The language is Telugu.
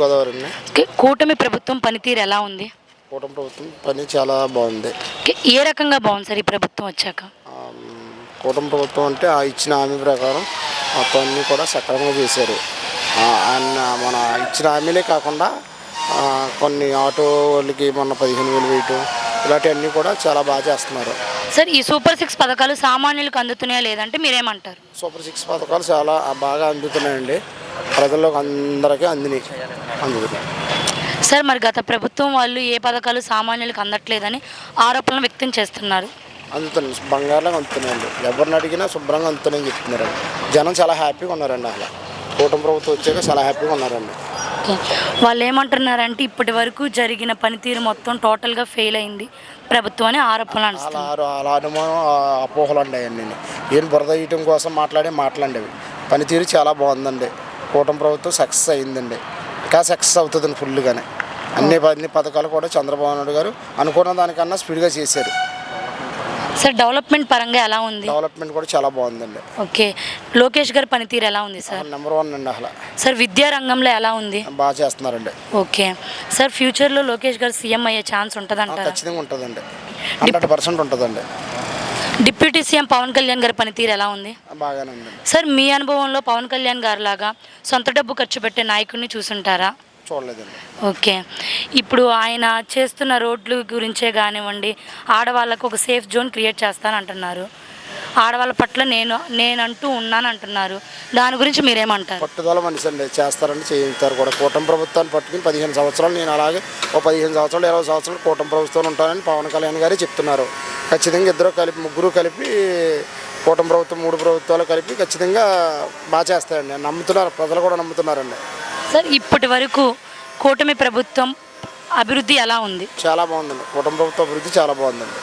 గోదావరి అండి. కూటమి ప్రభుత్వం పనితీరు ఎలా ఉంది? కూటమి ప్రభుత్వం పని చాలా బాగుంది. ఏ రకంగా బాగుంది సార్ ఈ ప్రభుత్వం వచ్చాక? కూటమి ప్రభుత్వం అంటే ఆ ఇచ్చిన హామీ ప్రకారం మొత్తం అన్నీ కూడా సక్రమంగా చేశారు. ఆయన మన ఇచ్చిన హామీలే కాకుండా కొన్ని ఆటో వాళ్ళకి మొన్న 15,000 వేయటం ఇలాంటివన్నీ కూడా చాలా బాగా చేస్తున్నారు. సార్ ఈ సూపర్ 6 పథకాలు సామాన్యులకు అందుతున్నాయా లేదంటే మీరేమంటారు? సూపర్ 6 పథకాలు చాలా బాగా అందుతున్నాయండి. ప్రజల్లోకి అందరికీ అందుతున్నాయి. సార్ మరి గత ప్రభుత్వం వాళ్ళు ఏ పథకాలు సామాన్యులకు అందట్లేదని ఆరోపణలు వ్యక్తం చేస్తున్నారు. అందుతున్నాయి, బంగారులాగా అందుతున్నాయండి. ఎవరిని అడిగినా శుభ్రంగా అందుతున్నాయని చెప్తున్నారండి. జనం చాలా హ్యాపీగా ఉన్నారండి. అసలు కూటమి ప్రభుత్వం వచ్చాక చాలా హ్యాపీగా ఉన్నారండి. వాళ్ళు ఏమంటున్నారంటే ఇప్పటి వరకు జరిగిన పనితీరు మొత్తం టోటల్గా ఫెయిల్ అయింది ప్రభుత్వం అని ఆరోపణలు అలా అనుమానం అపోహలు అండి. అవన్నీ ఏం బురద వేయటం కోసం మాట్లాడేవి. పనితీరు చాలా బాగుందండి. కూటమి ప్రభుత్వం సక్సెస్ అయిందండి. ఇంకా సక్సెస్ అవుతుందండి ఫుల్గానే. అన్ని పథకాలు కూడా చంద్రబాబు నాయుడు గారు అనుకున్న దానికన్నా స్పీడ్గా చేశారు. సార్ డెవలప్మెంట్ పరంగా ఎలా ఉంది? డెవలప్మెంట్ కూడా చాలా బాగుందండి. ఓకే, లోకేష్ గారి పనితీరు ఎలా ఉంది సార్? నెంబర్ 1 అండి. అసలు సార్ విద్యా రంగంలో ఎలా ఉంది? బాగా చేస్తున్నారండి. ఓకే సార్, ఫ్యూచర్లో లోకేష్ గారు సీఎం అయ్యే ఛాన్స్ ఉంటుందంటారా? ఖచ్చితంగా ఉంటుందండి. 100% ఉంటుందండి. డిప్యూటీ సీఎం పవన్ కళ్యాణ్ గారి పనితీరు ఎలా ఉంది? బాగానే ఉంది సార్. మీ అనుభవంలో పవన్ కళ్యాణ్ గారి లాగా సొంత డబ్బు ఖర్చు పెట్టే నాయకుడిని చూసుంటారా? చూడలేదండి. ఓకే, ఇప్పుడు ఆయన చేస్తున్న రోడ్లు గురించే కానివ్వండి, ఆడవాళ్ళకు ఒక సేఫ్ జోన్ క్రియేట్ చేస్తానంటున్నారు. ఆడవాళ్ళ పట్ల నేనంటూ ఉన్నాను అంటున్నారు. దాని గురించి మీరేమంటారు? పట్టుదల మనిషి అండి, చేస్తారని చేయించారు కూడా. కూటమి ప్రభుత్వాన్ని పట్టుకుని 15 సంవత్సరాలు నేను అలాగే 15 సంవత్సరాలు 20 సంవత్సరాలు కూటమి ప్రభుత్వం ఉంటానని పవన్ కళ్యాణ్ గారే చెప్తున్నారు. ఖచ్చితంగా ముగ్గురు కలిపి కూటమి ప్రభుత్వం 3 ప్రభుత్వాలు కలిపి ఖచ్చితంగా బాగా చేస్తాయండి. నమ్ముతున్నారు, ప్రజలు కూడా నమ్ముతున్నారండి. సార్ ఇప్పటి వరకు కూటమి ప్రభుత్వం అభివృద్ధి ఎలా ఉంది? చాలా బాగుందండి. కూటమి ప్రభుత్వం అభివృద్ధి చాలా బాగుందండి.